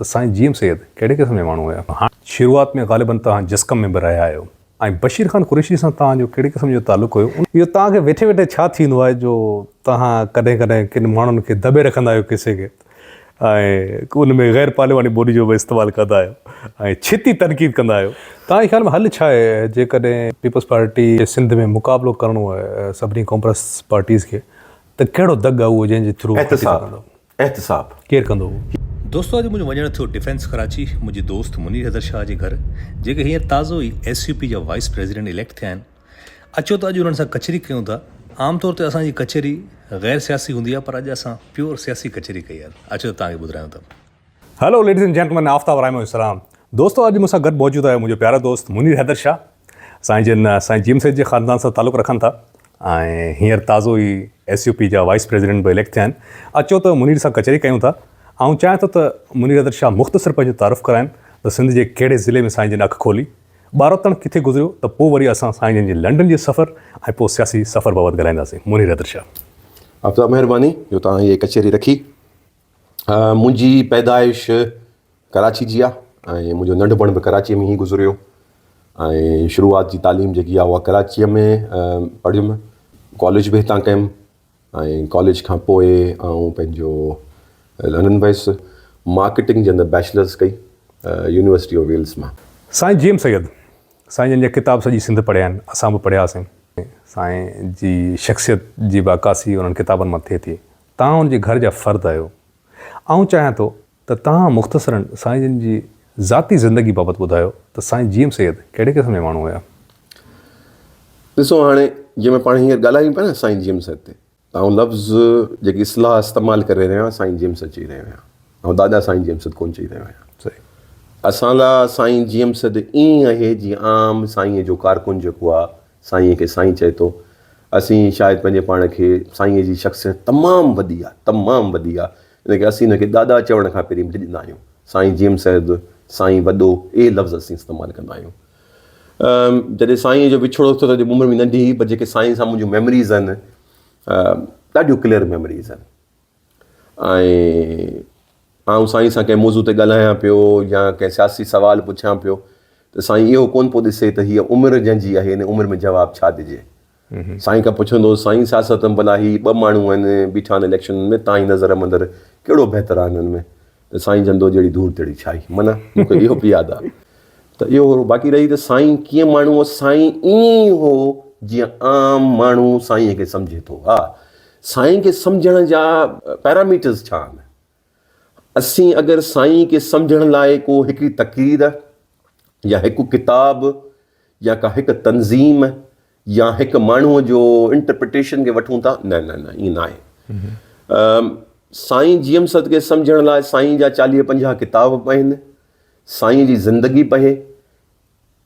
त साईं जीएम सैयद कहिड़े क़िस्म जो माण्हू हुया? हाणे शुरूआत में ग़ालिबन तव्हां जस्कम में बि रहिया आहियो ऐं बशीर ख़ान कुरैशी सां तव्हांजो कहिड़े क़िस्म जो तालुक़ु हुयो? इहो तव्हांखे वेठे वेठे छा थींदो आहे जो तव्हां कॾहिं कॾहिं किन माण्हुनि खे दॿे रखंदा आहियो किसे खे ऐं उन में ग़ैर पार्लिमानी ॿोली जो बि इस्तेमालु कंदा आहियो ऐं छिती तनक़ीद कंदा आहियो? तव्हांजे ख़्याल में हल छा आहे जेकॾहिं पीपल्स पार्टी सिंध में मुक़ाबिलो करिणो आहे सभिनी कॉन्ग्रेस पार्टीज़ खे त कहिड़ो दग आहे उहो जंहिंजे थ्रू एहतिसाब केरु कंदो उहो? दोस्तो अॼु मुंहिंजो वञणु थियो डिफेंस कराची मुंहिंजे दोस्त मुनीर हैदर शाह जे घर जेके हींअर ताज़ो ई SUP जा वाइस प्रेसिडेंट इलेक्ट थिया आहिनि। अचो त अॼु उन्हनि सां कचहरी कयूं था। आमतौर ते असांजी कचहरी गैर सियासी हूंदी आहे पर अॼु असां प्योर सियासी कचहरी कई आहे। अचो तव्हांखे ॿुधायूं था। Hello ladies and gentleman, Aftab Raimo Islam. दोस्तो अॼु मूंसां गॾु मौजूदु आहे मुंहिंजो प्यारो दोस्त मुनीर हैदर शाह, साईं जीएम सैयद जे ख़ानदान सां तालुक़ु रखनि था ऐं हींअर ताज़ो ई SUP जा वाइस प्रेसिडेंट बि इलेक्ट थिया आहिनि। अचो त मुनीर सां कचहरी कयूं था। ऐं चाहियां थो त मुनीर हैदर शाह मुख़्तसिर पंहिंजो तारुफ़ कराइनि त सिंध जे कहिड़े ज़िले में साईं जिन अखि खोली, ॿारहतण किथे गुज़रियो, त पोइ वरी असां साईं जिन जे लंडन जे सफ़र ऐं पोइ सियासी सफ़र बाबति ॻाल्हाईंदासीं। मुनीर हैदर शाह। आफ्ताब महिरबानी जो तव्हां इहे कचहरी रखी। मुंहिंजी पैदाइश कराची जी आहे ऐं मुंहिंजो नंढपण बि कराचीअ में ई गुज़रियो ऐं शुरूआत जी तालीम जेकी आहे उहा कराचीअ में पढ़ियुमि, कॉलेज बि हितां कयुमि ऐं कॉलेज खां पोइ पंहिंजो लंडन वियुसि, मार्केटिंग जे अंदरि बैचलर्स कई यूनिवर्सिटी ऑफ वेल्स मां। साईं जीएम सैयद, साईं जिन जा किताब सॼी सिंध पढ़िया आहिनि, असां बि पढ़ियासीं। साईं जी शख़्सियत जी बाक़ासी उन्हनि किताबनि मां थिए थी। तव्हां उनजे घर जा फ़र्द आहियो। आउं चाहियां थो त तव्हां मुख़्तसिरन साईं जिन जी ज़ाती ज़िंदगी बाबति ॿुधायो त साईं जीएम सैयद कहिड़े क़िस्म जो माण्हू हुया? ॾिसो, हाणे जंहिंमें पाण हींअर ॻाल्हायूं पिया न साईं जीएम सैयद ते, ऐं लफ़्ज़ जेकी इस्लाह इस्तेमालु करे रहिया साईं जीएम सैयद चई रहिया हुया ऐं दादा साईं जीएम सैयद कोन चई रहिया हुया। सही। असां लाइ साईं जीएम सैयद ईअं आहे जीअं आम साईंअ जो कारकुन जेको आहे साईंअ खे साईं चए थो। असीं शायदि पंहिंजे पाण खे साईंअ जी शख़्सियत तमामु वॾी आहे, तमामु वॾी आहे, इनखे असीं हिनखे दादा चवण खां पहिरीं ॾिजंदा आहियूं। साईं जीएम सैयद, साईं वॾो, इहे लफ़्ज़ असीं इस्तेमालु कंदा आहियूं। जॾहिं साईंअ जो विछोड़ो थियो त उमिरि में नंढी हुई, पर जेके साईं सां मुंहिंजूं मेमरीज़ आहिनि ॾाढियूं क्लियर मेमरीज़ आहिनि। ऐं साईं सां कंहिं मौज़ू ते ॻाल्हायां पियो या कंहिं सियासी सुवाल पुछां पियो त साईं इहो कोन पियो ॾिसे त हीअ उमिरि जंहिंजी आहे हिन उमिरि में जवाबु छा ॾिजे। साईं खां पुछंदो, साईं सियासत में भला ही ॿ माण्हू आहिनि बीठा आहिनि इलेक्शन में, तव्हांजी नज़र मंदरु कहिड़ो बहितरु आहे हिननि में? त साईं चवंदो जहिड़ी धूड़ तहिड़ी छाई। माना मूंखे इहो बि यादि आहे। त इहो बाक़ी रही त साईं कीअं माण्हू हो, साईं ईअं हो जीअं आम माण्हू साईंअ खे सम्झे थो। हा, साईं खे सम्झण जा पैरामीटर्स छा आहिनि? असीं अगरि साईं खे सम्झण लाइ को हिकिड़ी तक़रीर या हिकु किताबु या का हिकु तंज़ीम या हिकु माण्हूअ जो इंटरप्रिटेशन खे वठूं था, न न न, ईअं न आहे। साईं जीएम सैयद खे सम्झण लाइ साईं जा 40-50 किताब पढ़नि, साईं जी ज़िंदगी पढ़े,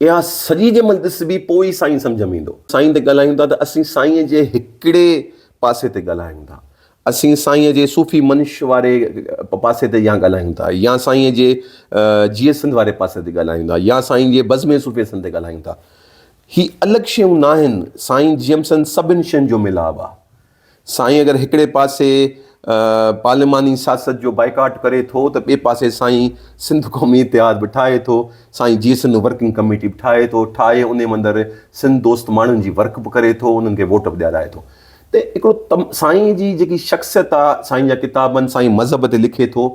इहा सॼी जंहिं महिल ॾिसबी पोइ ई साईं सम्झ में ईंदो। साईं ते ॻाल्हायूं था त असीं साईं जे हिकिड़े पासे ते ॻाल्हायूं था, असीं साईं जे सूफ़ी मंश वारे पासे ते या ॻाल्हायूं था, या साईं जे जीअ सिंध वारे पासे ते ॻाल्हायूं था, या साईं जे बज़्म सूफ़ी सिंध ते ॻाल्हायूं था। ही अलॻि शयूं न आहिनि। साईं जीएम सैयद सभिनि शयुनि जो मिलाव आहे। साईं अगरि हिकिड़े पासे पार्लिमानी सियासत जो बाइकाट करे थो त ॿिए पासे साईं सिंध क़ौमी इतिहाद बि ठाहे थो, साईं जीअ सिंध वर्किंग कमेटी बि ठाहे उन मंदरु सिंध दोस्त माण्हुनि जी वर्क बि करे थो, उन्हनि खे वोट बि ॾियाराए थो। त हिकिड़ो साईं जी जेकी शख़्सियत आहे, साईं जा किताबनि, साईं मज़हब ते लिखे थो।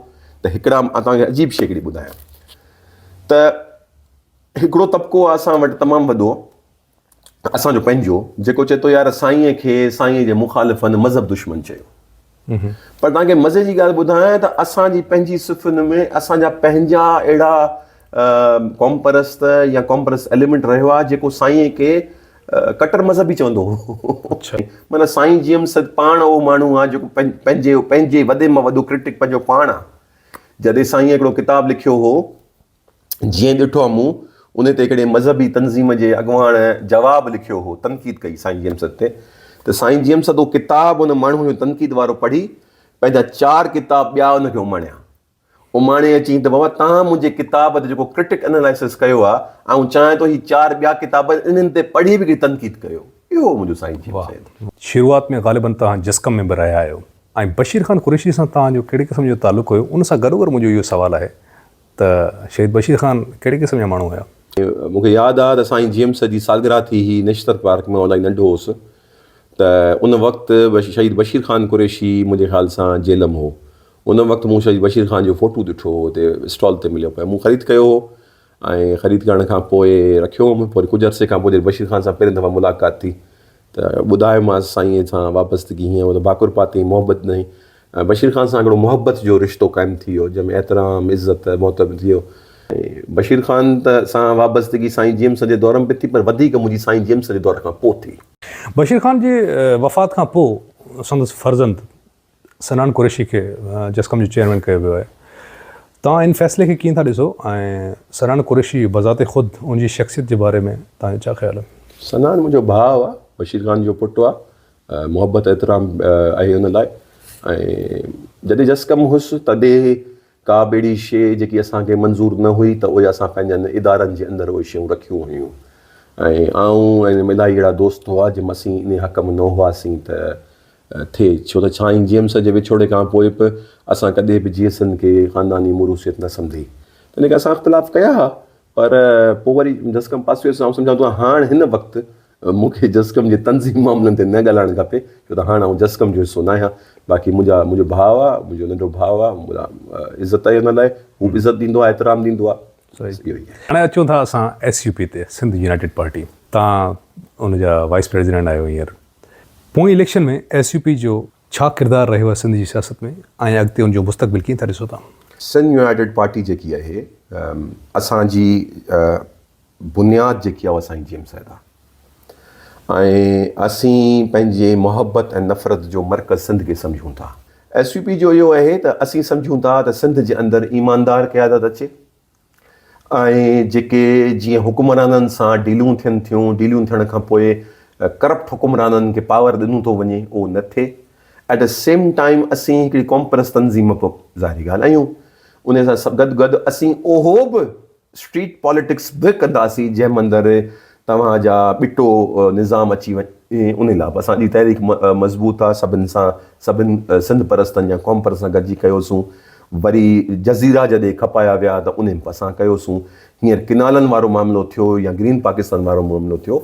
त हिकिड़ा तव्हांखे अजीब शइ हिकिड़ी ॿुधायां त हिकिड़ो तबिको आहे असां वटि तमामु वॾो, असांजो पंहिंजो, जेको चए थो यार साईंअ खे साईं जे मुख़ालिफ़नि मज़हब दुश्मन चयो। पर तव्हांखे मज़े जी ॻाल्हि ॿुधायां त असांजी पंहिंजी सिफ़ुनि में असांजा पंहिंजा अहिड़ा क़ौम परस्त या क़ौम परस्त एलिमेंट रहियो आहे जेको साईंअ खे कटर मज़हबी चवंदो हो। माना साईं जीएम सैयद पाण उहो माण्हू आहे जेको पंहिंजे वॾे मां वॾो क्रिटिक पंहिंजो पाण आहे। जॾहिं साईं हिकिड़ो किताबु लिखियो हो, जीअं ॾिठो आहे मूं, उन ते हिकिड़े मज़हबी तंज़ीम जे अॻुवाण जवाबु लिखियो हो, तनक़ीद कई साईं जीएम सैयद ते। त साईं जीएम सैयद उहो किताबु उन माण्हूअ जो तनक़ीद वारो पढ़ी पंहिंजा 4 किताब ॿिया उनखे उमाणे अची त बाबा तव्हां मुंहिंजे किताब ते जेको क्रिटिक एनालिसिस कयो आहे, ऐं चाहियां थो ही 4 ॿिया किताब इन्हनि ते पढ़ी बि तनक़ीद कयो। इहो मुंहिंजो साईं जीएम सैयद। शुरूआत में ग़ालिबन तव्हां जस्कम में बि रहिया आहियो ऐं बशीर ख़ान कुरैशी सां तव्हांजो कहिड़े क़िस्म जो तालुक़ु हुयो? उन सां गॾोगॾु मुंहिंजो इहो सुवालु आहे त शहीद बशीर ख़ान कहिड़े क़िस्म जा माण्हू हुया? मूंखे यादि आहे त असांजी GMS जी सालगिरह थी हुई नेशनल पार्क में, इलाही नंढो हुउसि, त उन वक़्तु शहीद बशीर ख़ान कुरैशी मुंहिंजे ख़्याल सां जेल में हो। उन वक़्तु मूं शहीद बशीर ख़ान जो फ़ोटो ॾिठो हुते स्टॉल ते मिलियो पियो। मूं ख़रीद कयो हो ऐं ख़रीद करण खां पोइ रखियो हुउमि। पोइ कुझु अरसे खां पोइ बशीर ख़ान सां पहिरियों दफ़ा मुलाक़ात थी त ॿुधायोमांसि साईं सां वाबस्तगी हीअं हो त बाकुर पाती मोहबत नहीं। बशीर ख़ान सां हिकिड़ो मोहबत जो रिश्तो क़ाइमु थी वियो जंहिंमें एतिराम इज़त मोहतब थी वियो। बशीर ख़ान त सां वाबस्तगी साईं GMS जे दौर में बि थी, पर वधीक मुंहिंजी साईं GMS जे दौर खां पोइ थी। बशीर ख़ान जी वफ़ात खां पोइ संदसि फर्ज़ंद सनान कुरैशी खे जस्कम जो चेयरमैन कयो वियो आहे। तव्हां इन फ़ैसिले खे कीअं था ॾिसो ऐं सनान कुरैशी बज़ाते ख़ुदि उनजी शख़्सियत जे बारे में तव्हांजो छा ख़्यालु आहे? सनान मुंहिंजो भाउ आहे, बशीर ख़ान जो पुटु आहे। मोहबत एतिराम आहे हुन लाइ। ऐं जॾहिं जस्कम हुउसि तॾहिं का बि अहिड़ी शइ जेकी असांखे मंज़ूर न हुई त उहे असां पंहिंजनि इदारनि जे अंदरि उहे शयूं रखियूं हुयूं। ऐं ऐं इलाही अहिड़ा दोस्त हुआ जंहिंमें असीं इन हक़ में न हुआसीं त थिए, छो त साईं GMS जे विछोड़े खां पोइ बि असां कॾहिं बि GSN खे ख़ानदानी मुरूसियत न सम्झी, तॾहिं करे असां इख़्तिलाफ़ कया हुआ। पर पोइ वरी जस्कम पासे वियुसि। सम्झां थो हाणे हिन वक़्तु मूंखे जस्कम जे तंज़ीम मामलनि ते न ॻाल्हाइणु खपे, छो त हाणे जस्कम जो हिसो न आहियां। बाक़ी मुंहिंजो भाउ आहे, मुंहिंजो नंढो भाउ आहे, मुंहिंजा इज़त आहे हुन लाइ, हू बि इज़त ॾींदो आहे, एतिराम ॾींदो आहे। इहो ई आहे। हाणे अचूं था असां SUP ते, सिंध यूनाइटेड पार्टी। तव्हां उनजा वाइस प्रेसिडेंट आहियो हींअर। पोइ इलेक्शन में SUP जो छा किरदारु रहियो आहे सिंध जी सियासत में ऐं अॻिते उनजो मुस्तक़बिल कीअं था ॾिसो था? सिंध यूनाइटेड पार्टी जेकी आहे असांजी बुनियादु जेकी आहे असांजी GMS आहे। ऐं असीं पंहिंजे मोहबत ऐं नफ़रत जो मर्कज़ सिंध खे सम्झूं था। SUP जो इहो आहे त असीं सम्झूं था त सिंध जे अंदरि ईमानदार क़यादत अचे ऐं जेके जीअं हुकुमराननि सां डीलियूं थियनि थियूं, डीलियूं थियण खां पोइ करप्ट हुकुमराननि खे पावर ॾिनो थो वञे, उहो न थिए। एट द सेम टाइम असीं हिकिड़ी कॉम्प्रेस तंज़ीम पोइ ज़ाहिरी ॻाल्हि आहियूं। उन सां गॾु असीं उहो बि स्ट्रीट पॉलिटिक्स बि कंदासीं जंहिं मंदरु तव्हांजा ॿिटो निज़ाम अची वञे। उन लाइ बि असांजी तहरीक मज़बूत आहे। सभिनि सिंध परस्तनि या कौम परस्त सां गॾिजी कयोसीं। वरी जज़ीरा जॾहिं खपाया विया त उन में असां कयोसीं। हींअर किनालनि वारो मामिलो थियो या ग्रीन पाकिस्तान वारो मामिलो थियो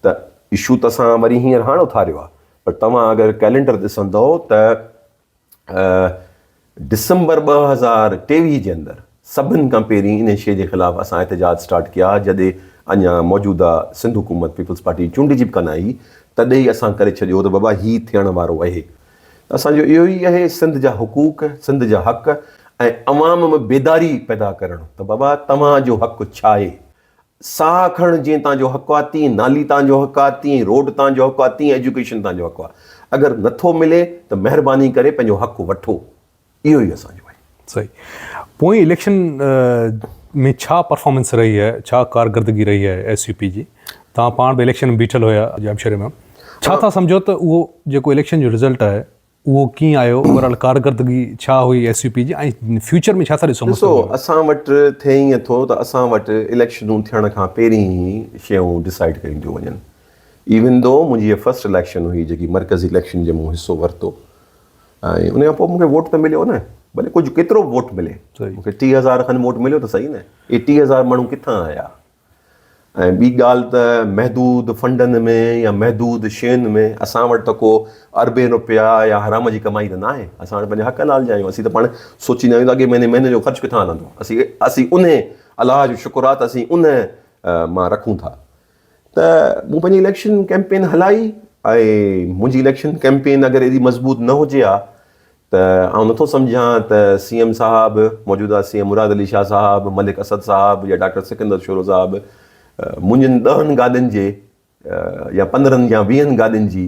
त इशू त असां वरी हींअर हाणे उथारियो आहे। पर तव्हां अगरि कैलेंडर ॾिसंदव त डिसंबर 2023 जे अंदरि सभिनि खां पहिरीं इन शइ जे ख़िलाफ़ु असां एहतजाज स्टार्ट कया। जॾहिं अञा मौजूदा सिंध हुकूमत पीपल्स पार्टी चूंडिजी बि कान आई, तॾहिं ई असां करे छॾियो त बाबा हीउ थियण वारो आहे। असांजो इहो ई आहे सिंध जा हुकूक, सिंध जा हक़ ऐं अवाम में बेदारी पैदा करणु त बाबा तव्हांजो हक़ु छा आहे। साह खणणु जीअं तव्हांजो हक़ु आहे, तीअं नाली तव्हांजो हक़ु आहे, तीअं रोड तव्हांजो हक़ु आहे, तीअं एजुकेशन तव्हांजो हक़ु आहे। अगरि नथो मिले त महिरबानी करे पंहिंजो हक़ु वठो। इहो ई असांजो आहे। सही। पोइ इलेक्शन में छा परफॉर्मेंस रही आहे, छा कारकर्दगी रही आहे SUP जी? तव्हां पाण बि इलेक्शन में बीठल हुया जामशरी में। छा था सम्झो त उहो जेको इलेक्शन जो रिज़ल्ट आहे उहो कीअं आयो? ओवरऑल कारकर्दगी छा हुई SUP जी ऐं फ्यूचर में छा था ॾिसो? ॾिसो, असां वटि थिए ईअं थो त असां वटि इलेक्शनूं थियण खां पहिरीं ई शयूं डिसाइड कयूं थियूं वञनि। इवन दो मुंहिंजी इहा फस्ट इलेक्शन हुई जेकी मर्कज़ी इलेक्शन जे मूं हिसो वरितो ऐं उन खां पोइ मूंखे वोट त मिलियो न, भले कुझु केतिरो वोट मिले। मूंखे 30,000 खनि वोट मिलियो त सही न। इहे 30,000 माण्हू किथां आया? ऐं ॿी ॻाल्हि त महदूद फंडनि में या महदूद शयुनि में असां वटि त को अरबे रुपया या हराम जी कमाई त न आहे। असां वटि पंहिंजे हक़ लाल जा आहियूं। असीं त पाण सोचींदा आहियूं त अॻे महीने जो ख़र्चु किथां हलंदो। असीं उन अलाह जो शुक्र आहे त असीं उन मां रखूं था। त मूं पंहिंजी इलेक्शन कैंपेन हलाई ऐं मुंहिंजी इलेक्शन कैंपेन अगरि एॾी मज़बूत न हुजे हा त आउं नथो सम्झां त CM साहब, मौजूदा CM मुराद अली शाह साहब, मलिक असद साहब या डॉक्टर सिकंदर शोरो साहब मुंहिंजनि 10 गाॾियुनि जे या 15 या 20 गाॾियुनि जी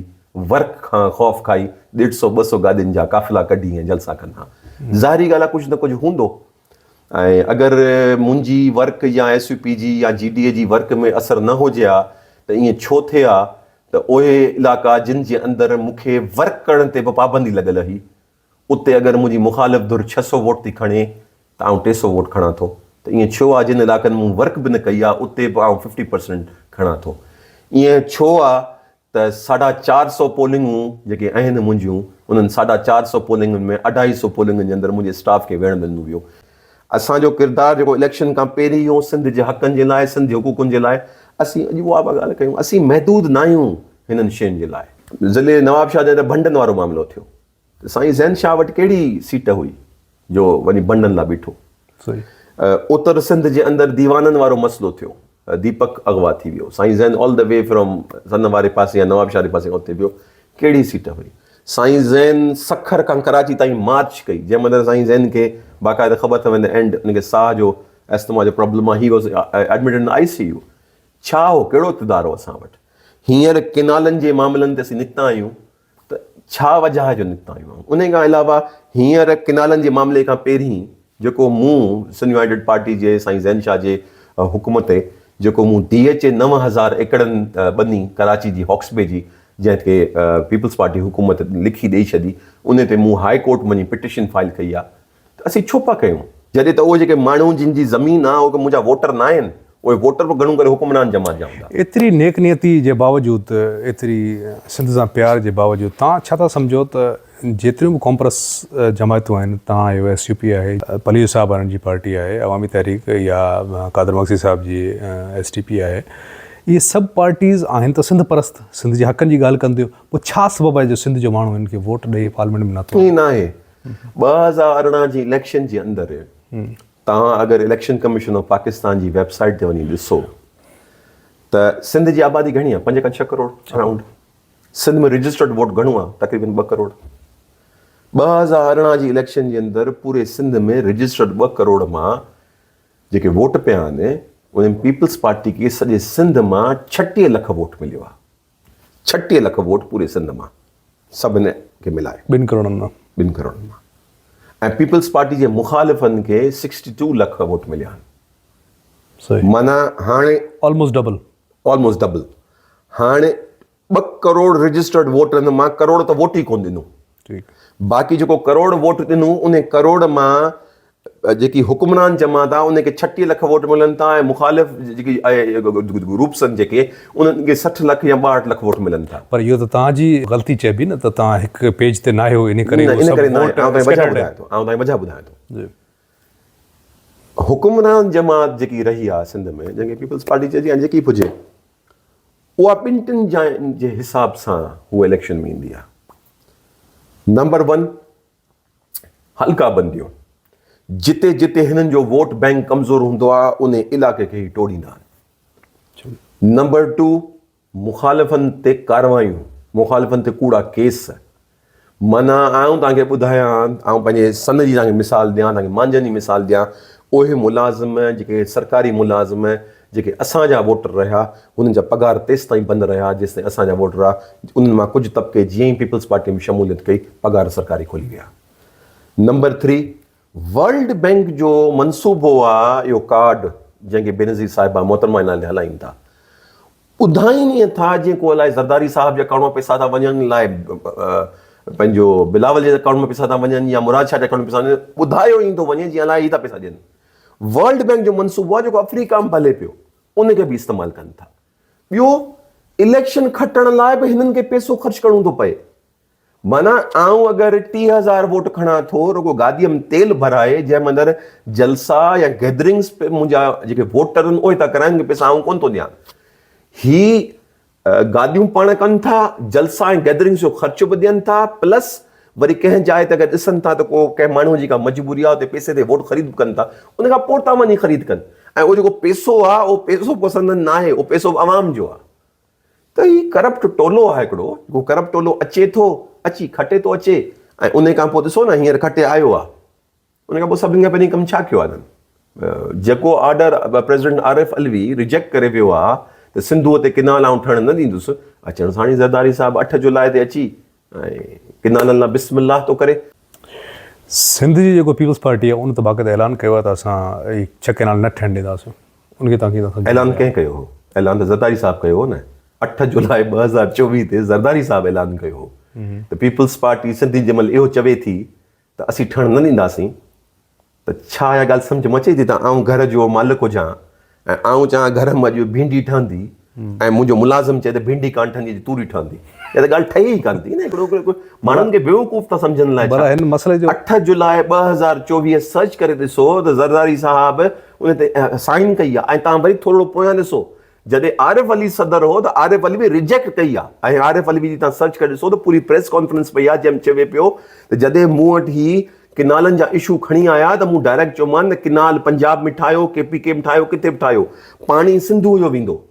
वर्क खां ख़ौफ़ खाई 150-200 गाॾियुनि जा काफ़िला कढी ऐं जलसा कंदा। ज़ाहिरी ॻाल्हि आहे कुझु न कुझु हूंदो। ऐं अगरि मुंहिंजी वर्क या SUP जी या GDA जी वर्क में असरु न हुजे हा त ईअं छो थिए हा त उहे इलाइक़ा जिन जे अंदरि मूंखे वर्क करण ते बि पाबंदी लॻल हुई, उते अगरि मुंहिंजी मुखालिफ़ धुर 600 वोट थी खणे त आउं 300 वोट खणां थो। त ईअं छो आहे जिन इलाइक़नि मूं वर्क बि न कई आहे उते बि आउं 50% खणां थो? ईअं छो आहे त 450 पोलिंगूं जेके आहिनि मुंहिंजियूं, उन्हनि 450 पोलिंगुनि में 250 पोलिंगुनि जे अंदरि मुंहिंजे स्टाफ खे वेहणु ॾिनो वियो। असांजो किरदारु जेको इलेक्शन खां पहिरीं हो सिंध जे हक़नि जे लाइ, सिंध जे हुकूकनि जे लाइ, असीं अॼु उहा बि ॻाल्हि कयूं, असीं महदूद न आहियूं हिननि शयुनि जे लाइ। ज़िले नवाब शाह जे भंडनि वारो मामिलो थियो, त साईं ज़ैन शाह वटि कहिड़ी सीट हुई जो वञी भंडनि लाइ बीठो। सही। उत्तर सिंध जे अंदरि दीवाननि वारो मसइलो थियो, दीपक अगवा थी वियो, Sain Zain all the way from सन वारे पासे या नवाब शाह जे पासे उते वियो, कहिड़ी सीट हुई। साईं ज़ैन सखर खां कराची ताईं मार्च कई, जंहिं महिल साईं ज़ैन खे बाक़ाइदा ख़बर अथव एंड उनखे साह जो एस्थमा जो प्रॉब्लम आहे, he was admitted in ICU। छा हो, कहिड़ो इक़्तिदार हो असां वटि? हींअर किनालनि जे मामलनि ते असीं निकिता आहियूं, त छा वजह जो निकिता आहियूं? उन खां अलावा हींअर किनालनि जे मामले खां पहिरीं जेको मूं सिंध यूनाइटेड पार्टी जे साईं ज़ैन शाह जे हुकुम ते जेको मूं DHA 9000 एकड़नि ॿनी कराची जी हॉक्स बे जी, जंहिंखे पीपल्स पार्टी हुकूमत लिखी ॾेई छॾी, उन ते मूं हाई कोर्ट वञी पिटिशन फाइल कई आहे। त असीं छो पिया कयूं जॾहिं त उहे जेके माण्हू जिन जी ज़मीन आहे उहे मुंहिंजा वोटर न आहिनि, उहे वोटर बि घणो करे हुकुमरान जमात जा हूंदा। एतिरी नेकनियती जे बावजूदि, एतिरी सिंध सां प्यार जे बावजूदि, तव्हां छा था सम्झो त जेतिरियूं बि कॉम्प्रेस जमायतूं आहिनि, तव्हां आहियो, SUP आहे, पलीर साहब वारनि जी पार्टी आहे, अवामी तहरीक या कादर मक्सी साहब जी SDP आहे, इहे सभु पार्टीज़ आहिनि त सिंध परस्त, सिंध जे हक़नि जी ॻाल्हि कंदियूं। पोइ छा सबबु आहे जो सिंध जो माण्हू हिन खे वोट ॾेई पार्लियामेंट में नथो? ईअं न आहे। 2018 जी इलेक्शन जे अंदरि तव्हां अगरि इलेक्शन कमीशन ऑफ पाकिस्तान जी वेबसाइट ते वञी ॾिसो त सिंध जी आबादी घणी आहे? 5 खां 6 करोड़ अराउंड। सिंध में रजिस्टर्ड वोट घणो आहे? तक़रीबन 2 करोड़। 2018 जी इलेक्शन जे अंदरि पूरे सिंध में रजिस्टर्ड 2 करोड़ मां जेके वोट पिया आहिनि, उन पीपल्स पार्टी खे सॼे सिंध मां 36 लख वोट मिलियो आहे। 36 लख वोट पूरे सिंध मां, सभिनी खे मिलाए 2 करोड़नि मां। 2 करोड़नि मां। ऐं पीपल्स पार्टी जे मुखालिफ़नि खे 62 लख वोट मिलिया आहिनि। सही। माना हाणे ऑलमोस्ट डबल। हाणे 2 करोड़ रजिस्टर्ड वोटरनि मां करोड़ त वोट ई कोन ॾिनो। बाक़ी जेको करोड़ वोट ॾिनो, उन करोड़ मां जेकी हुकुमरान जमात आहे उनखे 36 लख वोट मिलनि था, ऐं मुखालिफ़ जेकी ग्रुप्स आहिनि जेके, उन्हनि खे 60 लख या 62 लख वोट मिलनि था। पर इहो त तव्हांजी ग़लती चइबी न, त तव्हां हिकु पेज ते न आहियो, इन करे आउं तव्हांखे वजह ॿुधायां थो। हुकुमरान जमात जेकी रही आहे सिंध में, जंहिंखे पीपल्स पार्टी चइजे या जेकी बि हुजे, उहा 2 जाइनि जे हिसाब सां उहा इलेक्शन में ईंदी आहे। नंबर 1, हल्का बंदियूं, जिते जिते हिननि जो वोट बैंक कमज़ोर हूंदो आहे उन इलाइक़े खे ई टोड़ींदा आहिनि। नंबर 2, मुखालिफ़नि ते कारवायूं, मुखालिफ़नि ते कूड़ा केस। माना आउं तव्हांखे ॿुधायां, आउं पंहिंजे सन जी तव्हांखे मिसाल ॾियां, तव्हांखे मांजनि जी मिसाल ॾियां, उहे मुलाज़िम जेके सरकारी मुलाज़िम जेके असांजा वोटर रहिया, हुननि जा पघार तेसि ताईं बंदि रहिया जेसि ताईं असांजा वोटर आहे। उन्हनि मां कुझु तबिके जीअं ई पीपल्स पार्टी में शमूलियत कई, पघार सरकारी खोली विया। नंबर 3, वर्ल्ड बैंक जो मनसूबो आहे इहो कार्ड, जंहिंखे बेनज़ीर साहिबा मोहतरमा नाले हलाइनि था। ॿुधाइनि ईअं था जीअं को अलाए ज़रदारी साहिब जे अकाउंट में पैसा था वञनि, लाइ पंहिंजो बिलावल जे अकाउंट में पैसा था वञनि, या मुराद शाह जे अकाउंट में पैसा वञनि, ॿुधायो ई थो वञे जीअं अलाए ही था पैसा ॾियनि। वर्ल्ड बैंक जो मनसूबो आहे जेको अफ्रीका में हले पियो, उनखे बि इस्तेमालु कनि था। ॿियो, इलेक्शन खटण लाइ बि हिननि खे पैसो ख़र्च करिणो थो पए। माना आउं अगरि 30,000 वोट खणा थो, रुगो गादीअ में तेल भराए, जंहिं मंदरु जलसा या गैदरिंग्स मुंहिंजा जेके वोटर आहिनि उहे था कराइनि, पैसा आउं कोन थो ॾियां। ही गादियूं पाण कनि था, जलसा ऐं गैदरिंग्स जो ख़र्चो बि ॾियनि था, प्लस वरी कंहिं जाइ ते अगरि ॾिसनि था त को कंहिं माण्हूअ जी का मजबूरी आहे, उते पैसे ते वोट ख़रीद कनि था, उन खां पोइ था वञी ख़रीद कनि। ऐं उहो जेको पैसो आहे, उहो पैसो पसंदि न आहे, उहो पैसो आवाम जो आहे। त हीउ करप्ट टोलो आहे हिकिड़ो, जेको करप्ट टोलो अचे थो, अची खटे थो अचे, ऐं उन खां पोइ ॾिसो न हींअर खटे आयो आहे। उन खां पोइ सभिनी खां पहिरीं कमु छा कयो आहे हिननि? जेको order president Arif Alvi reject करे वियो आहे त सिंधूअ ते किनाल आउं ठहण न ॾींदुसि, अचण साणी ज़रदारी साहिबु 8 जुलाई ते अची ऐं किनालनि लाइ बिस्मिल्लाह थो करे। सिंध जी जेको पीपल्स पार्टी आहे, उन त बाक़ाइदा ऐलान कयो आहे त असां 6 केनाल न ठहण ॾींदासीं। उनखे तव्हां कीअं? ऐलान कंहिं कयो हो? ऐलान त ज़रदारी साहिबु कयो हो न। 8 जुलाई 2024 ते ज़रदारी साहिबु ऐलान कयो हो त पीपल्स पार्टी सिंधी जंहिं महिल इहो चवे थी त असीं ठहण न ॾींदासीं, त छा इहा ॻाल्हि सम्झ में अचे थी? त आउं घर जो मालिक हुजां ऐं आउं चवां घर में अॼु भिंडी ठहंदी, ऐं मुंहिंजो मुलाज़िम चए त भिंडी कान ठहंदी तूरी ठहंदी, इहा त ॻाल्हि ठही ई कान थी न। हिकिड़ो माण्हुनि खे बेवकूफ़ था सम्झण लाइ भला हिन मसइले जो 8 जुलाई 2024 सर्च करे ॾिसो त ज़रदारी साहब उन ते साइन कई आहे। ऐं तव्हां वरी थोरो पोयां ॾिसो, जॾहिं आरिफ अली सदर हो त आरिफ अली बि रिजेक्ट कई आहे। ऐं आरिफ अली जी तव्हां सर्च करे ॾिसो त पूरी प्रेस कॉन्फ्रेंस पई आहे जंहिंमें चवे पियो त जॾहिं मूं वटि ही किनालनि जा इशू खणी आया त मूं डायरेक्ट चयोमांनि त किनाल पंजाब में ठाहियो, KPK में ठाहियो, किथे बि ठाहियो, पाणी सिंधु जो वेंदो।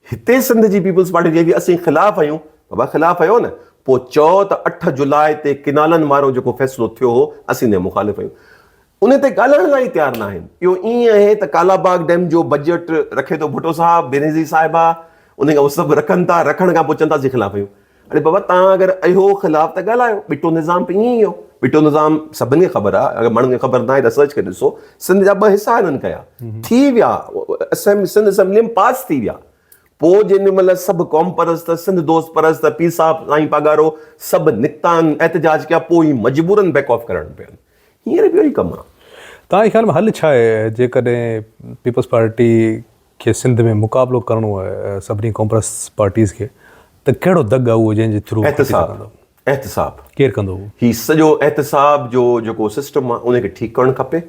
हिते सिंध जी पीपल्स पार्टी चई असीं ख़िलाफ़ आहियूं। बाबा ख़िलाफ़ आहियो न, पोइ चओ त 8 जुलाई ते किनालनि वारो जेको फ़ैसिलो थियो हो असीं ने मुखालिफ़ आहियूं। उन ते ॻाल्हाइण लाइ तयारु न आहिनि। इहो ईअं आहे त कालाबाग डैम जो बजट रखे थो भुट्टो साहब, बेनज़ीर साहिबा, उन खां उहे सभु रखनि था, रखण खां पोइ चवनि था असीं ख़िलाफ़ आहियूं। अरे बाबा तव्हां अगरि इहो ख़िलाफ़ त ॻाल्हायो। बिटो निज़ाम बि ईअं ई हो। बिटो निज़ाम सभिनी खे ख़बर आहे, अगरि माण्हुनि खे ख़बर न आहे त सर्च करे ॾिसो, सिंध जा 2 हिसा हिननि कया, थी विया, सिंध असेंबली में पास थी विया। पोइ जेॾी महिल सभु क़ौम परस्त, सिंध दोस्त परस्त, पीर साहिब, साईं पगारो सभु निकिता आहिनि, एहतजाज कया, पोइ ई मजबूरन बैक ऑफ करणु पिया। हींअर बि इहो ई कमु आहे। तव्हांजे ख़्याल में हल छा आहे जेकॾहिं पीपल्स पार्टी खे सिंध में मुक़ाबिलो करिणो आहे सभिनी कॉम्प्रेस पार्टीज़ खे, त कहिड़ो दग आहे उहो जंहिंजे थ्रू एहतिसाब केरु कंदो? ही सॼो एहतिसाब जो जेको सिस्टम आहे उनखे ठीकु करणु खपे।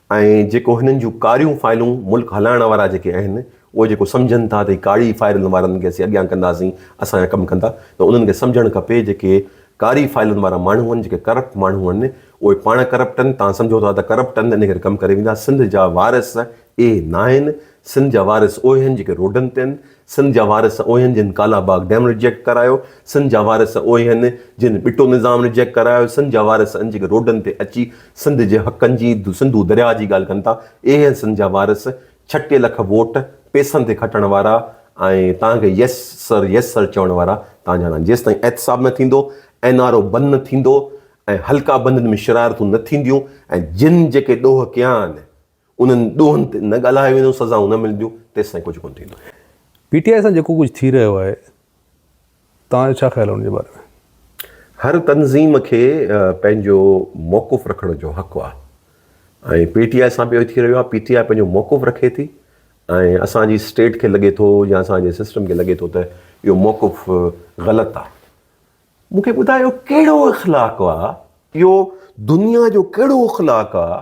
ऐं जेको हिननि जूं कारियूं फाइलूं मुल्क हलाइण वारा जेके आहिनि उहे जेको सम्झनि था त कारी फाइलुनि वारनि खे असीं अॻियां कंदासीं, असांजा कमु कंदा, त उन्हनि खे सम्झणु खपे जेके कारी फाइलुनि वारा माण्हू आहिनि, जेके करप्ट माण्हू आहिनि, उहे पाण करप्ट आहिनि। तव्हां सम्झो था त करप्ट आहिनि, इन करे कमु करे वेंदा। सिंध जा वारिस न आहिनि। सिंध जा वारिस उहे आहिनि जेके रोडनि ते आहिनि। सिंध जा वारिस उहे आहिनि जिन कालाबाग डैम रिजेक्ट करायो। सिंध जा वारिस उहे आहिनि जिन बिटो निज़ाम रिजेक्ट करायो। सिंध जा वारिस आहिनि जेके रोडनि ते अची सिंध जे हक़नि जी, सिंधू दरिया जी ॻाल्हि कनि था। इहे आहिनि सिंध जा वारिस। 36 लख वोट पैसनि ते खटण वारा ऐं तव्हांखे यस सर चवण वारा तव्हां ॼाणा। जेसि ताईं एहतिसाब न थींदो, NRO बंदि न थींदो ऐं हल्का बंदियुनि में शरारतूं न थींदियूं ऐं जिन जेके ॾोह कया आहिनि उन्हनि ॾोहनि ते न ॻाल्हाए वेंदो, सज़ाऊं न मिलंदियूं, तेसि ताईं कुझु कोन थींदो। PTI सां जेको कुझु थी रहियो आहे, तव्हांजो छा ख़्यालु आहे उनजे बारे में? हर तंज़ीम खे पंहिंजो मौक़ुफ़ रखण जो हक़ु आहे ऐं PTI सां बि इहो थी रहियो आहे। PTI पंहिंजो मौक़ुफ़ रखे थी ऐं असांजी स्टेट खे लॻे थो या असांजे सिस्टम खे लॻे थो त इहो मौक़ुफ़ ग़लति आहे। मूंखे ॿुधायो कहिड़ो इख़्लाक़ आहे इहो, दुनिया जो कहिड़ो इख़्लाक़ आहे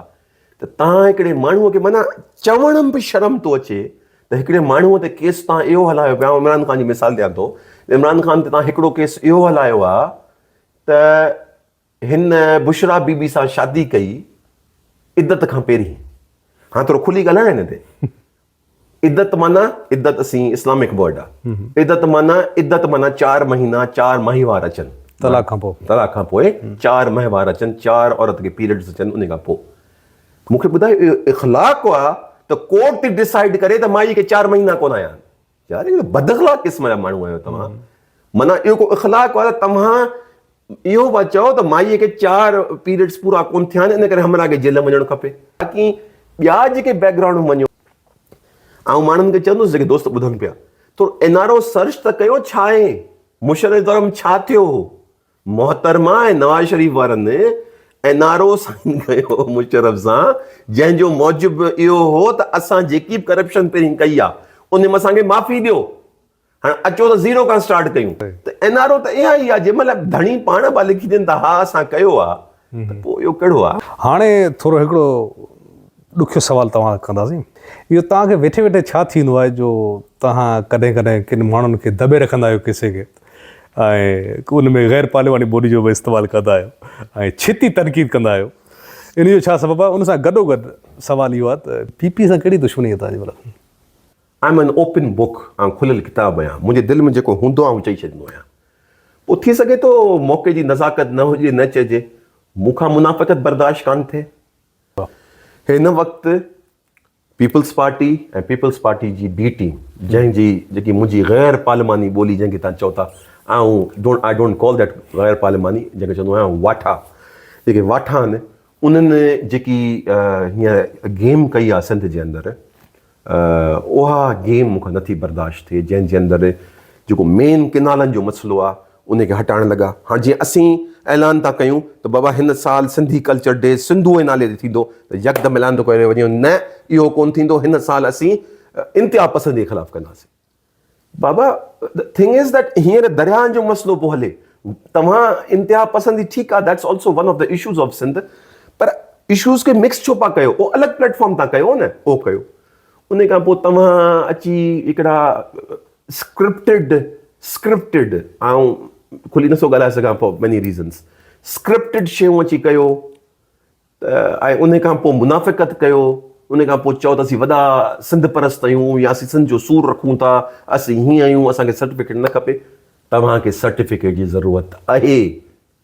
त तव्हां हिकिड़े माण्हूअ खे माना चवण में बि शर्म थो अचे त हिकिड़े माण्हूअ ते केस तव्हां इहो हलायो पिया। इमरान ख़ान जी मिसाल ॾियां थो, इमरान ख़ान ते तव्हां हिकिड़ो केस इहो हलायो आहे त हिन बुशरा बीबी सां शादी कई इद्दत खां पहिरीं। हाणे थोरो खुली ॻाल्हाए हिन ते। इद्दत माना, इद्दत असीं इस्लामिक वर्ड आहे। इद्दत माना 4 महीना 4 माहिवार अचनि तलाक खां पोइ 4 माहिवार अचनि, 4 औरत खे पीरियड्स अचनि। उन खां पोइ मूंखे ॿुधायो इहो इख़्लाक़ आहे त कोर्ट ते डिसाइड करे त माई खे 4 महीना कोन आया आहिनि। यार इहो बदअख़्लाक़ क़िस्म जा माण्हू आहियो तव्हां। माना इहो को इख़्लाक़ आहे त तव्हां इहो पिया चओ त माईअ खे 4 पीरियड्स पूरा कोन थिया आहिनि, इन करे हमरा खे जेल वञणु खपे। बाक़ी ॿिया जेके बैकग्राउंड वञो, ऐं माण्हुनि खे चवंदुसि जेके दोस्त ॿुधनि पिया, थोरो NRO सर्च त कयो छा आहे, मुशर्रफ धर्म छा थियो। मोहतरमा ऐं नवाज़ शरीफ़ वारनि NRO साइन कयो मुशर्रफ सां, जंहिंजो मौजूब इहो हो त असां जेकी बि करप्शन पहिरीं कई आहे उन में असांखे माफ़ी ॾियो, हाणे अचो त 0 खां स्टार्ट कयूं। त NRO त इहा ई आहे, जंहिं महिल धणी पाण पिया लिखी ॾियनि था हा असां कयो आहे, त पोइ इहो कहिड़ो आहे। हाणे थोरो हिकिड़ो ॾुखियो सुवालु तव्हां कंदासीं। इहो तव्हांखे वेठे वेठे छा थींदो आहे जो तव्हां कॾहिं कॾहिं किन माण्हुनि खे दॿे रखंदा आहियो किसे खे ऐं उन में ग़ैर पार्लिमानी ॿोली जो बि इस्तेमालु कंदा आहियो ऐं छिती तनक़ीद कंदा आहियो, इन जो छा सबबु आहे? उन सां गॾोगॾु सुवालु इहो आहे त PP सां कहिड़ी दुश्मनी आहे तव्हांजी? मतिलबु I am an open book, ऐं खुलियल किताब आहियां। मुंहिंजे दिलि में जेको हूंदो आहे चई छॾींदो आहियां। पोइ थी सघे थो मौक़े जी नज़ाकत न हुजे, न चइजे, मूंखां मुनाफ़क़त बर्दाश्त कान थिए। हिन वक़्तु पीपल्स पार्टी ऐं पीपल्स पार्टी जी B टीम, जंहिंजी जेकी मुंहिंजी ग़ैर पार्लिमानी ॿोली जंहिंखे तव्हां चओ था, आई डोंट कॉल दैट ग़ैर पार्लिमानी, जंहिंखे चवंदो आहियां वाठा, जेके वाठा आहिनि, उन्हनि जेकी हीअं गेम कई आहे सिंध जे अंदरि, उहा गेम मूंखे नथी बर्दाश्त थिए, जंहिंजे अंदरि जेको मेन किनालनि जो मसइलो आहे उनखे हटाइण लॻा। हाणे जीअं असीं ऐलान था कयूं त बाबा हिन साल सिंधी कल्चर डे सिंधू जे नाले ते थींदो, त यकदमि ऐलान थो करे वञो न, इहो कोन थींदो। हिन साल असीं इंतिहा पसंदीअ जे ख़िलाफ़ु कंदासीं। बाबा थिंग इज़ दैट हींअर दरियाहनि जो मसइलो पियो हले, तव्हां इंतिहा पसंदी ठीकु आहे, that's also one of the issues of Sindh, पर इशूज़ खे मिक्स छो पिया कयो, उहो अलॻि प्लेटफॉर्म था कयो न, उहो कयो। उन खां पोइ तव्हां अची हिकिड़ा स्क्रिप्टेड ऐं खुली नथो ॻाल्हाए सघां फॉर मेनी रीज़न्स, स्क्रिप्टेड शयूं अची कयो त ऐं उन खां पोइ मुनाफ़िक़त कयो, उन खां पोइ चओ त असीं वॾा सिंध परस्त आहियूं या असीं सिंध जो सूर रखूं था, असीं हीअं आहियूं, असांखे सर्टिफिकेट न खपे। तव्हांखे सर्टिफिकेट जी ज़रूरत आहे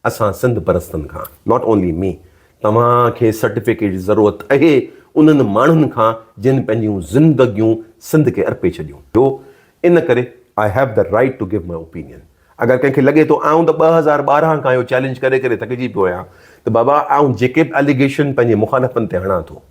असां सिंध परस्तनि खां, नॉट ओनली मी, तव्हांखे सर्टिफिकेट जी ज़रूरत आहे उन्हनि माण्हुनि खां जिन पंहिंजियूं ज़िंदगियूं सिंध खे अर्पे छॾियूं। जो इन करे I have the right to give my opinion. अगरि कंहिंखे लॻे थो आऊं त 2012 खां इहो चैलेंज करे करे थकिजी पियो आहियां, त बाबा आऊं जेके बि एलिगेशन पंहिंजे मुखालफ़नि ते हणां थो,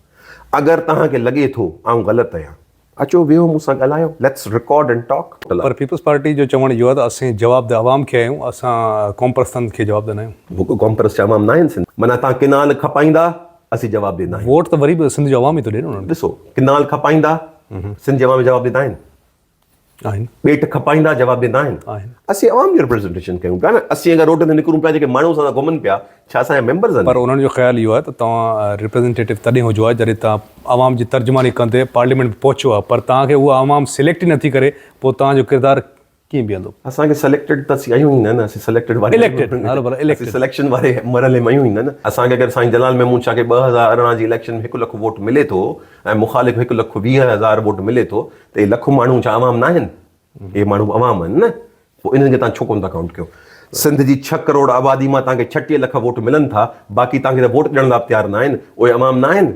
अगरि तव्हांखे लॻे थो आऊं ग़लति आहियां, अचो वेहो मूंसां ॻाल्हायो, लेट्स रिकॉर्ड एंड टॉक। पर पीपल्स पार्टी जो चवणु इहो आहे त असीं जवाबु आवाम खे आहियूं, असां कॉम्प्रस्तनि खे जवाबु ॾींदा आहियूं। कॉम्प्रस जा आवाम न आहिनि सिंध, माना तव्हां किनाल खपाईंदा असीं जवाबु ॾींदा आहियूं। वोट त वरी बि सिंध जो आवाम ई थो ॾिए न उन्हनि ॾिसो, किनाल खपाईंदा सिंध जे आवाम जवाबु ॾींदा आहिनि, आहिनि पेट खपाईंदा जवाबु ॾींदा आहिनि। असीं आवाम जो रिप्रेज़ेंटेशन कयूं पिया न, असीं अगरि रोड ते निकिरूं पिया, जेके माण्हू सां घुमनि पिया, छा असांजा मेंबर्स आहिनि? पर उन्हनि जो ख़्यालु इहो आहे त तव्हां रिप्रेज़ेंटेटिव तॾहिं हुजो आहे जॾहिं तव्हां आवाम जी तर्जुमानी कंदे पार्लियामेंट में पहुचो आहे, पर तव्हांखे उहा आवाम सिलेक्ट ई नथी करे, पोइ तव्हांजो किरदारु कीअं बीहंदो? असांखे सिलेक्टेड त असीं आहियूं ई न, असीं सिलेक्टेड वारे इलेक्टेड सिलेक्शन वारे मरहले में आहियूं ई न। असांखे अगरि साईं जलाल महमूद शाह खे 2018 जी इलेक्शन में 1 लख वोट मिले थो ऐं मुखालिफ़ 1,20,000 वोट मिले थो, त हे लख माण्हू छा आवाम न आहिनि? हे माण्हू आवाम आहिनि न, पोइ इन्हनि खे तव्हां छो कोन था काउंट कयो? सिंध जी 6 करोड़ आबादी मां तव्हांखे 36 लख वोट मिलनि था, बाक़ी तव्हांखे त वोट ॾियण लाइ तयारु न आहिनि, उहे आवाम न आहिनि।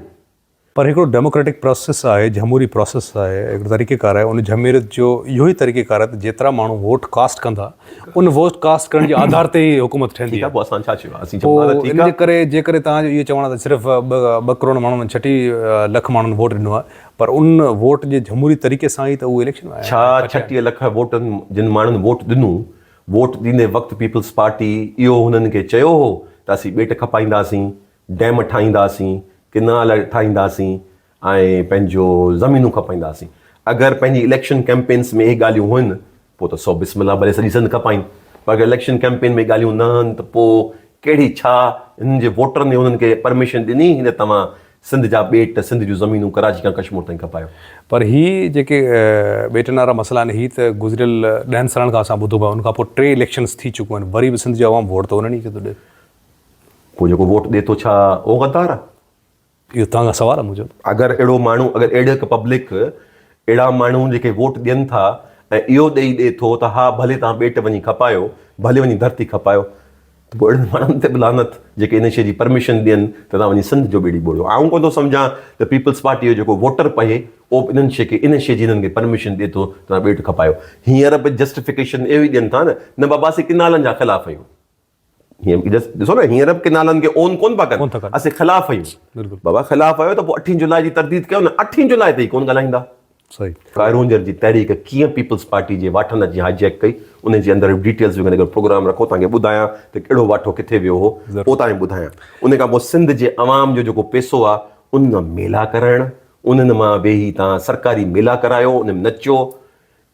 पर हिकिड़ो डेमोक्रेटिक प्रोसेस आहे, जमहूरी प्रोसेस आहे, हिकिड़ो तरीक़ेकार आहे, उन जमहूरियत जो इहो ई तरीक़ेकार आहे त जेतिरा माण्हू वोट कास्ट कंदा उन वोट कास्ट करण जे आधार ते ई हुकूमत ठहंदी आहे। पोइ असां छा चयो? असीं पोइ इन जे करे जेकॾहिं तव्हांजो इहो चवणु आहे त सिर्फ़ु 2 करोड़ माण्हुनि 36 लख माण्हुनि वोट ॾिनो आहे, पर उन वोट जे जमहूरी तरीक़े सां ई त उहो इलेक्शन आहे। छा 36 लख वोटनि जिन माण्हुनि वोट ॾिनो, वोट ॾींदे वक़्तु पीपल्स पार्टी इहो हुननि खे चयो हो त असीं ॿेट खपाईंदासीं, डैम ठाहींदासीं, किनाल ठाहींदासीं ऐं पंहिंजो ज़मीनूं खपाईंदासीं? अगरि पंहिंजी इलेक्शन कैंपेन्स में इहे ॻाल्हियूं हुअनि, पोइ त 100 बिस्मिल्लाह भले सॼी सिंध खपाइनि, पर अगरि इलेक्शन कैंपेन में ॻाल्हियूं न आहिनि त पोइ कहिड़ी छा हिननि जे वोटरनि हुननि खे परमिशन ॾिनी हिन तव्हां सिंध जा ॿेट, सिंध जूं ज़मीनूं कराची खां कश्मीर ताईं खपायो? पर हीअ जेके ॿेटनि वारा मसइला आहिनि, हीअ त गुज़िरियल 10 सालनि खां असां ॿुधो पियो, उनखां पोइ 3 इलेक्शन्स थी चुकियूं आहिनि, वरी बि सिंध जो आवाम वोट त उन्हनि ई खे थो ॾिए। पोइ जेको वोट ॾिए थो छा उहो गद्दार आहे? इहो तव्हांखां सवाल आहे मुंहिंजो। अगरि अहिड़ो माण्हू, अगरि अहिड़े हिकु पब्लिक, अहिड़ा माण्हू जेके वोट ॾियनि था ऐं इहो ॾेई ॾिए थो त हा भले तव्हां ॿेट वञी खपायो, भले वञी धरती खपायो, त पोइ अहिड़नि माण्हुनि ते बि लानत जेके इन शइ जी परमिशन ॾियनि त तव्हां वञी सिंध जो ॿेड़ी ॿोड़ियो। आऊं कोन थो सम्झां त पीपल्स पार्टी जो जेको वोटर पए उहो इन्हनि शइ खे, इन शइ जी हिननि खे परमिशन ॾिए थो त तव्हां ॿेट खपायो। हींअर बि जस्टिफिकेशन इहो ई ॾियनि था न बाबा असीं किनालनि जा ख़िलाफ़ आहियूं। ॾिसो न, हींअर बि किनालनि खे ओन कोन पिया कनि, असीं ख़िलाफ़ आहियूं। बाबा ख़िलाफ़ आहियो त पोइ 8 जुलाई जी तरदीद कयो न, 8 जुलाई ते ई कोन ॻाल्हाईंदा। सही। कायरोंजर जी तहरीक कीअं पीपल्स पार्टी जे वाठनि जी हाईजैक कई, उन जे अंदरि डिटेल्स वग़ैरह अगरि प्रोग्राम रखो तव्हांखे ॿुधायां त कहिड़ो वाठो किथे वियो हो, पोइ तव्हांखे ॿुधायां। उन खां पोइ सिंध जे अवाम जो जेको पैसो आहे उन मेला कराइण, उन्हनि मां वेही तव्हां सरकारी मेला करायो, उन में नचो,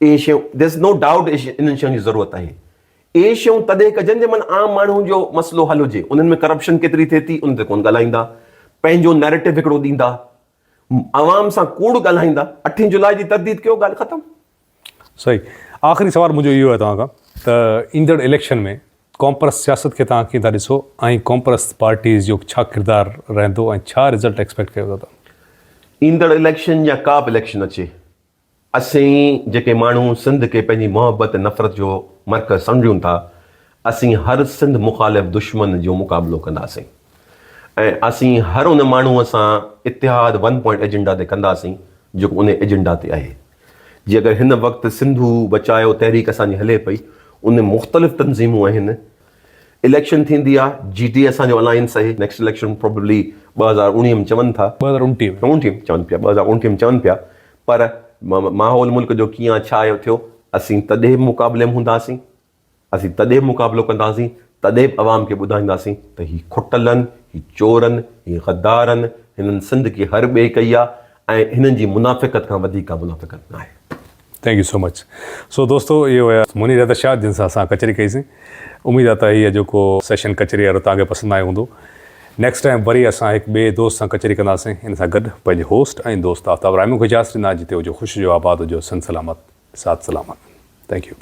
इहे शयूं देयर इज़ नो डाउट इन्हनि शयुनि जी ज़रूरत आहे। इहे शयूं तॾहिं कजनि जे मन आम माण्हू जो मसइलो हल हुजे। उन्हनि में करप्शन केतिरी थिए थी उन ते कोन ॻाल्हाईंदा, पंहिंजो नैरेटिव हिकिड़ो ॾींदा, आवाम सां कूड़ ॻाल्हाईंदा, 8 जुलाई जी तरदीद कयो, ॻाल्हि ख़तमु। सही। आख़िरी सवाल मुंहिंजो इहो आहे तव्हां खां त ईंदड़ इलेक्शन में कॉम्प्रस सियासत खे तव्हां कीअं था ॾिसो ऐं कॉम्प्रस पार्टीज़ जो छा किरदारु रहंदो ऐं छा रिज़ल्ट एक्सपेक्ट कयो था तव्हां? ईंदड़ इलेक्शन या का बि इलेक्शन अचे, असीं जेके माण्हू सिंध खे पंहिंजी मोहबत नफ़रत जो मर्कज़ सम्झूं था, असीं हर सिंध मुखालिफ़ दुश्मन जो मुक़ाबिलो कंदासीं ऐं असीं हर उन माण्हूअ सां इतिहाद 1 पॉइंट एजेंडा ते कंदासीं जेको उन एजेंडा ते आहे। जीअं अगरि हिन वक़्तु सिंधू बचायो तहरीक असांजी हले पई, उन मुख़्तलिफ़ तंज़ीमूं आहिनि, इलेक्शन थींदी आहे, GT असांजो अलायंस आहे, नेक्स्ट इलेक्शन प्रोबेबली 2019 में चवनि था, 2029 चवनि पिया, 2029 में चवनि पिया, पर माहौल मुल्क जो कीअं छा थियो, असीं तॾहिं मुक़ाबले में हूंदासीं, असीं तॾहिं मुक़ाबिलो कंदासीं, तॾहिं बि अवाम खे ॿुधाईंदासीं त ही खुटलनि, ही चोरनि, ही गद्दारनि, हिननि सिंध खे हर ॿिए कई आहे ऐं हिननि जी मुनाफ़िक़त खां वधीक मुनाफ़िक़त न आहे। Thank you so much. So दोस्तों ये हुआ मुनीर हैदर शाह जिन सां असां कचहरी कईसीं। उम्मीद आहे त हीअ जेको सेशन कचहरी वारो तव्हांखे पसंदि आयो हूंदो। नेक्स्ट टाइम वरी असां हिकु ॿिए दोस्त सां कचहरी कंदासीं। इन सां गॾु पंहिंजे होस्ट ऐं दोस्त आफ्ताब रायमू खे इजाज़त ॾींदा। जिते हुजो ख़ुशि हुजो, आबाद हुजो, सन सलामत, साथ सलामत। Thank U.